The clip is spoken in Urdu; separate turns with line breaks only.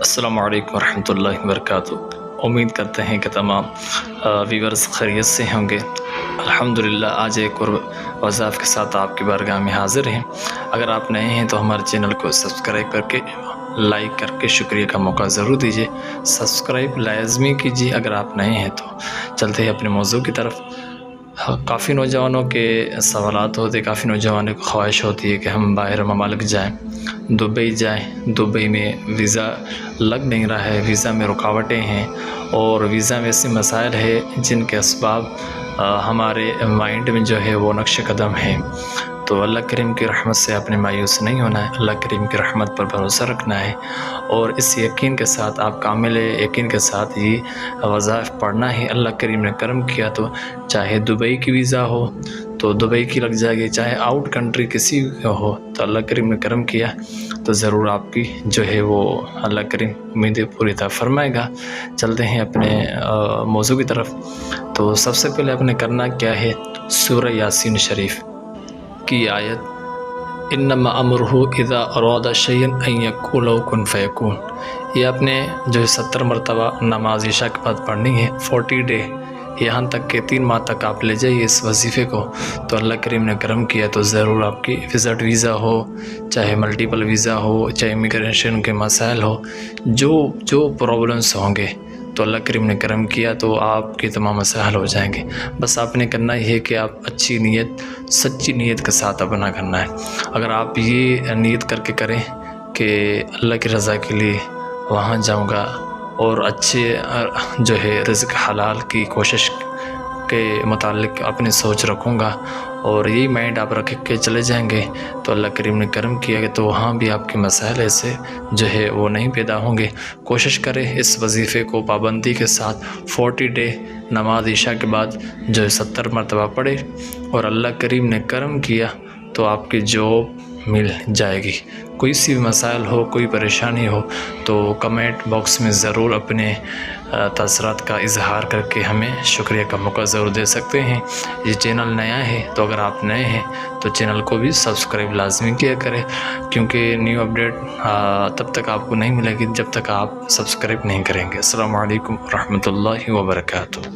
السلام علیکم ورحمۃ اللہ وبرکاتہ۔ امید کرتے ہیں کہ تمام ویورز خیریت سے ہوں گے۔ الحمدللہ آج ایک اور وظائف کے ساتھ آپ کی بارگاہ میں حاضر ہیں۔ اگر آپ نئے ہیں تو ہمارے چینل کو سبسکرائب کر کے لائک کر کے شکریہ کا موقع ضرور دیجیے۔ سبسکرائب لازمی کیجیے اگر آپ نئے ہیں تو۔ چلتے ہیں اپنے موضوع کی طرف۔ کافی نوجوانوں کے سوالات ہوتے، کافی نوجوانوں کی خواہش ہوتی ہے کہ ہم باہر ممالک جائیں، دبئی جائیں۔ دبئی میں ویزا لگ نہیں رہا ہے، ویزا میں رکاوٹیں ہیں اور ویزا میں ایسے مسائل ہے جن کے اسباب ہمارے مائنڈ میں جو ہے وہ نقش قدم ہیں۔ تو اللہ کریم کی رحمت سے اپنے مایوس نہیں ہونا ہے، اللہ کریم کی رحمت پر بھروسہ رکھنا ہے اور اس یقین کے ساتھ آپ کامل یقین کے ساتھ یہ وظائف پڑھنا ہے۔ اللہ کریم نے کرم کیا تو چاہے دبئی کی ویزا ہو تو دبئی کی لگ جائے گی، چاہے آؤٹ کنٹری کسی ہو تو اللہ کریم نے کرم کیا تو ضرور آپ کی جو ہے وہ اللہ کریم امیدیں پوری طرح فرمائے گا۔ چلتے ہیں اپنے موضوع کی طرف۔ تو سب سے پہلے آپ نے کرنا کیا ہے، سورہ یاسین شریف کی آیت انما امرہ اذا اراد شیئا ان یقول له کن فیکون، یہ آپ نے جو 70 مرتبہ نماز عشاء کے بعد پڑھنی ہے 40 ڈے، یہاں تک کہ 3 ماہ تک آپ لے جائیے اس وظیفے کو تو اللہ کریم نے کرم کیا تو ضرور آپ کی وزٹ ویزا ہو، چاہے ملٹیپل ویزا ہو، چاہے امیگریشن کے مسائل ہو، جو پرابلمس ہوں گے تو اللہ کریم نے کرم کیا تو آپ کے تمام مسائل ہو جائیں گے۔ بس آپ نے کرنا یہ ہے کہ آپ اچھی نیت، سچی نیت کے ساتھ اپنا کرنا ہے۔ اگر آپ یہ نیت کر کے کریں کہ اللہ کی رضا کے لیے وہاں جاؤں گا اور اچھے جو ہے رزق حلال کی کوشش کے متعلق اپنی سوچ رکھوں گا اور یہی مائنڈ آپ رکھ کے چلے جائیں گے تو اللہ کریم نے کرم کیا کہ تو وہاں بھی آپ کے مسائل ایسے جو ہے وہ نہیں پیدا ہوں گے۔ کوشش کریں اس وظیفے کو پابندی کے ساتھ 40 ڈے نماز عشاء کے بعد جو ہے 70 مرتبہ پڑھے اور اللہ کریم نے کرم کیا تو آپ کی جاب مل جائے گی۔ کوئی سی بھی مسائل ہو، کوئی پریشانی ہو تو کمنٹ باکس میں ضرور اپنے تاثرات کا اظہار کر کے ہمیں شکریہ کا موقع ضرور دے سکتے ہیں۔ یہ چینل نیا ہے تو اگر آپ نئے ہیں تو چینل کو بھی سبسکرائب لازمی کیا کریں، کیونکہ نیو اپڈیٹ تب تک آپ کو نہیں ملے گی جب تک آپ سبسکرائب نہیں کریں گے۔ السلام علیکم ورحمۃ اللہ وبرکاتہ۔